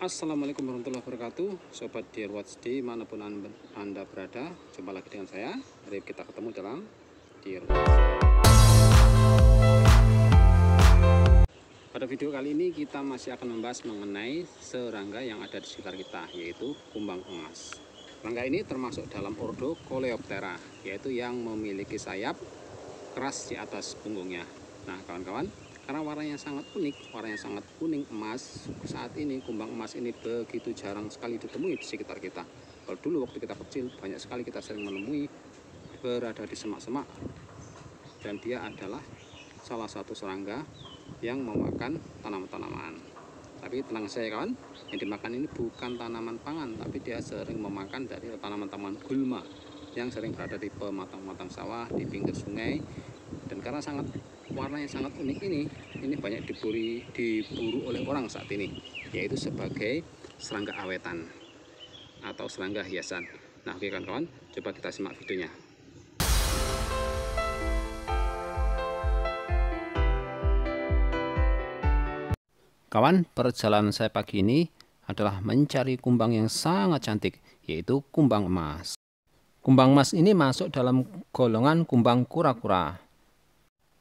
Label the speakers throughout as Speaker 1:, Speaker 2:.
Speaker 1: Assalamualaikum warahmatullahi wabarakatuh, Sobat Dear Watch dimanapun Anda berada. Jumpa lagi dengan saya. Mari kita ketemu dalam Dear Watch. Pada video kali ini kita masih akan membahas mengenai serangga yang ada di sekitar kita, yaitu kumbang emas. Serangga ini termasuk dalam ordo Coleoptera, yaitu yang memiliki sayap keras di atas punggungnya. Nah kawan-kawan, karena warnanya sangat unik, warnanya sangat kuning emas, saat ini kumbang emas ini begitu jarang sekali ditemui di sekitar kita. Kalau dulu waktu kita kecil, banyak sekali kita sering menemui berada di semak-semak, dan dia adalah salah satu serangga yang memakan tanaman-tanaman. Tapi tenang saya kawan, yang dimakan ini bukan tanaman pangan, tapi dia sering memakan dari tanaman-tanaman gulma yang sering berada di pematang-matang sawah, di pinggir sungai. Dan karena warnanya sangat unik ini banyak diburu oleh orang saat ini, yaitu sebagai serangga awetan atau serangga hiasan. Nah oke kawan-kawan, coba kita simak videonya. Kawan, perjalanan saya pagi ini adalah mencari kumbang yang sangat cantik, yaitu kumbang emas. Kumbang emas ini masuk dalam golongan kumbang kura-kura.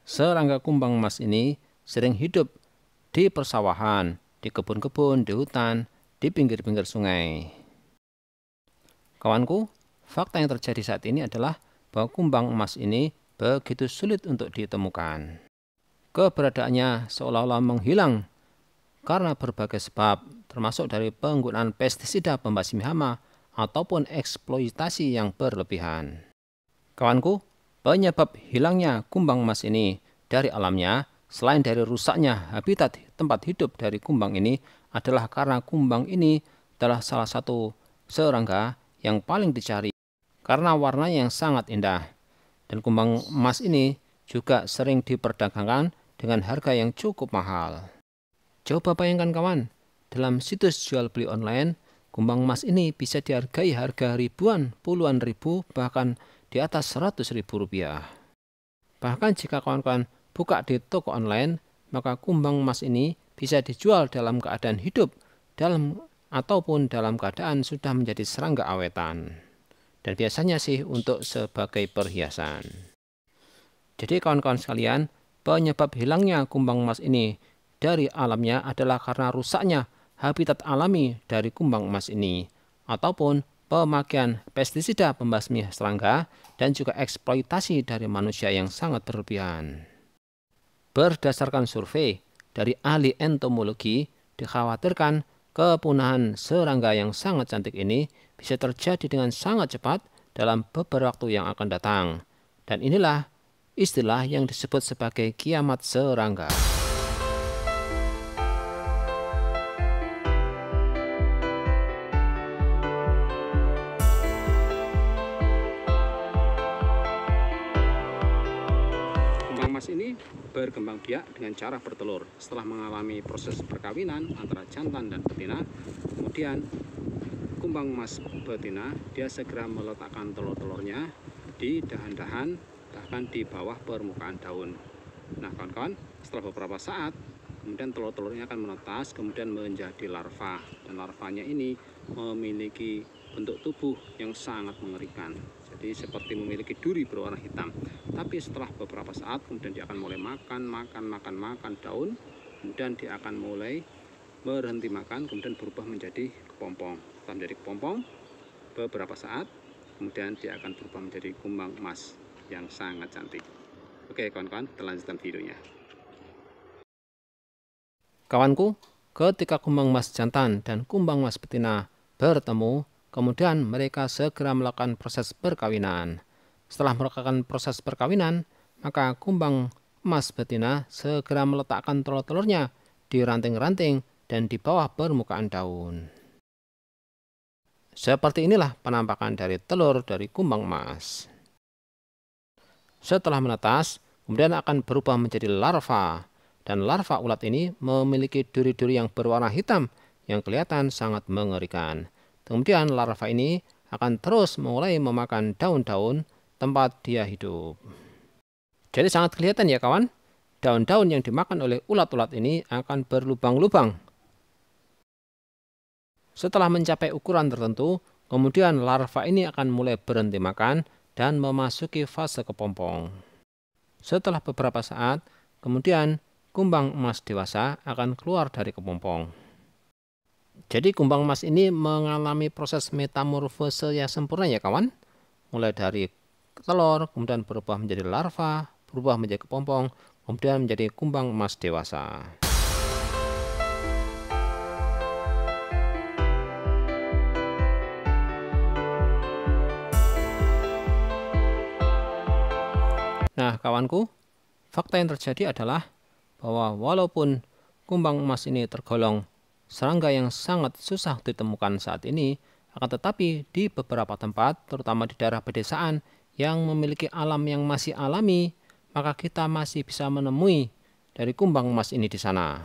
Speaker 1: Serangga kumbang emas ini sering hidup di persawahan, di kebun-kebun, di hutan, di pinggir-pinggir sungai. Kawanku, fakta yang terjadi saat ini adalah bahwa kumbang emas ini begitu sulit untuk ditemukan. Keberadaannya seolah-olah menghilang karena berbagai sebab, termasuk dari penggunaan pestisida pembasmi hama ataupun eksploitasi yang berlebihan. Kawanku, penyebab hilangnya kumbang emas ini dari alamnya, selain dari rusaknya habitat tempat hidup dari kumbang ini, adalah karena kumbang ini adalah salah satu serangga yang paling dicari karena warnanya yang sangat indah. Dan kumbang emas ini juga sering diperdagangkan dengan harga yang cukup mahal. Coba bayangkan kawan, dalam situs jual beli online, kumbang emas ini bisa dihargai harga ribuan, puluhan ribu, bahkan di atas 100.000 rupiah. Bahkan jika kawan-kawan buka di toko online, maka kumbang emas ini bisa dijual dalam keadaan hidup ataupun dalam keadaan sudah menjadi serangga awetan. Dan biasanya sih untuk sebagai perhiasan. Jadi kawan-kawan sekalian, penyebab hilangnya kumbang emas ini dari alamnya adalah karena rusaknya habitat alami dari kumbang emas ini, ataupun pemakaian pestisida pembasmi serangga dan juga eksploitasi dari manusia yang sangat berlebihan. Berdasarkan survei dari ahli entomologi, dikhawatirkan kepunahan serangga yang sangat cantik ini bisa terjadi dengan sangat cepat dalam beberapa waktu yang akan datang. Dan inilah istilah yang disebut sebagai kiamat serangga. Emas ini berkembang biak dengan cara bertelur. Setelah mengalami proses perkawinan antara jantan dan betina, kemudian kumbang emas betina dia segera meletakkan telur-telurnya di dahan-dahan, bahkan di bawah permukaan daun. Nah kawan-kawan, setelah beberapa saat kemudian telur-telurnya akan menetas, kemudian menjadi larva, dan larvanya ini memiliki bentuk tubuh yang sangat mengerikan. Jadi seperti memiliki duri berwarna hitam. Tapi setelah beberapa saat kemudian dia akan mulai makan daun, kemudian dia akan mulai berhenti makan, kemudian berubah menjadi kepompong. Setelah menjadi kepompong, beberapa saat kemudian dia akan berubah menjadi kumbang emas yang sangat cantik. Oke kawan-kawan, kita lanjutkan videonya. Kawanku, ketika kumbang emas jantan dan kumbang emas betina bertemu, kemudian mereka segera melakukan proses perkawinan. Setelah melakukan proses perkawinan, maka kumbang emas betina segera meletakkan telur-telurnya di ranting-ranting dan di bawah permukaan daun. Seperti inilah penampakan dari telur dari kumbang emas. Setelah menetas, kemudian akan berubah menjadi larva. Dan larva ulat ini memiliki duri-duri yang berwarna hitam yang kelihatan sangat mengerikan. Kemudian larva ini akan terus mulai memakan daun-daun tempat dia hidup. Jadi sangat kelihatan ya kawan, daun-daun yang dimakan oleh ulat-ulat ini akan berlubang-lubang Setelah mencapai ukuran tertentu, kemudian larva ini akan mulai berhenti makan dan memasuki fase kepompong. Setelah beberapa saat, kemudian kumbang emas dewasa akan keluar dari kepompong. Jadi kumbang emas ini mengalami proses metamorfose yang sempurna ya kawan. Mulai dari telur, kemudian berubah menjadi larva, berubah menjadi kepompong, kemudian menjadi kumbang emas dewasa. Nah kawanku, fakta yang terjadi adalah bahwa walaupun kumbang emas ini tergolong serangga yang sangat susah ditemukan saat ini, akan tetapi di beberapa tempat, terutama di daerah pedesaan yang memiliki alam yang masih alami, maka kita masih bisa menemui dari kumbang emas ini di sana.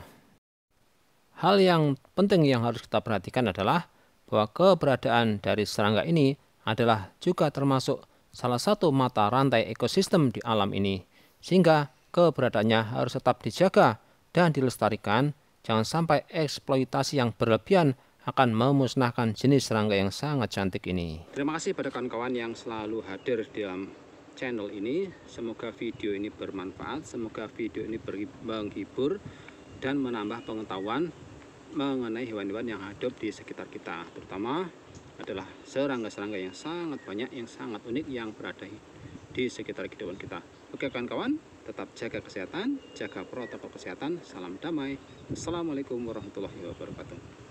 Speaker 1: Hal yang penting yang harus kita perhatikan adalah bahwa keberadaan dari serangga ini adalah juga termasuk salah satu mata rantai ekosistem di alam ini, sehingga keberadaannya harus tetap dijaga dan dilestarikan. Jangan sampai eksploitasi yang berlebihan akan memusnahkan jenis serangga yang sangat cantik ini. Terima kasih pada kawan-kawan yang selalu hadir di dalam channel ini. Semoga video ini bermanfaat, semoga video ini menghibur dan menambah pengetahuan mengenai hewan-hewan yang hidup di sekitar kita, terutama adalah serangga-serangga yang sangat banyak, yang sangat unik yang berada di sekitar kehidupan kita. Oke kawan-kawan, tetap jaga kesehatan, jaga protokol kesehatan. Salam damai. Assalamualaikum warahmatullahi wabarakatuh.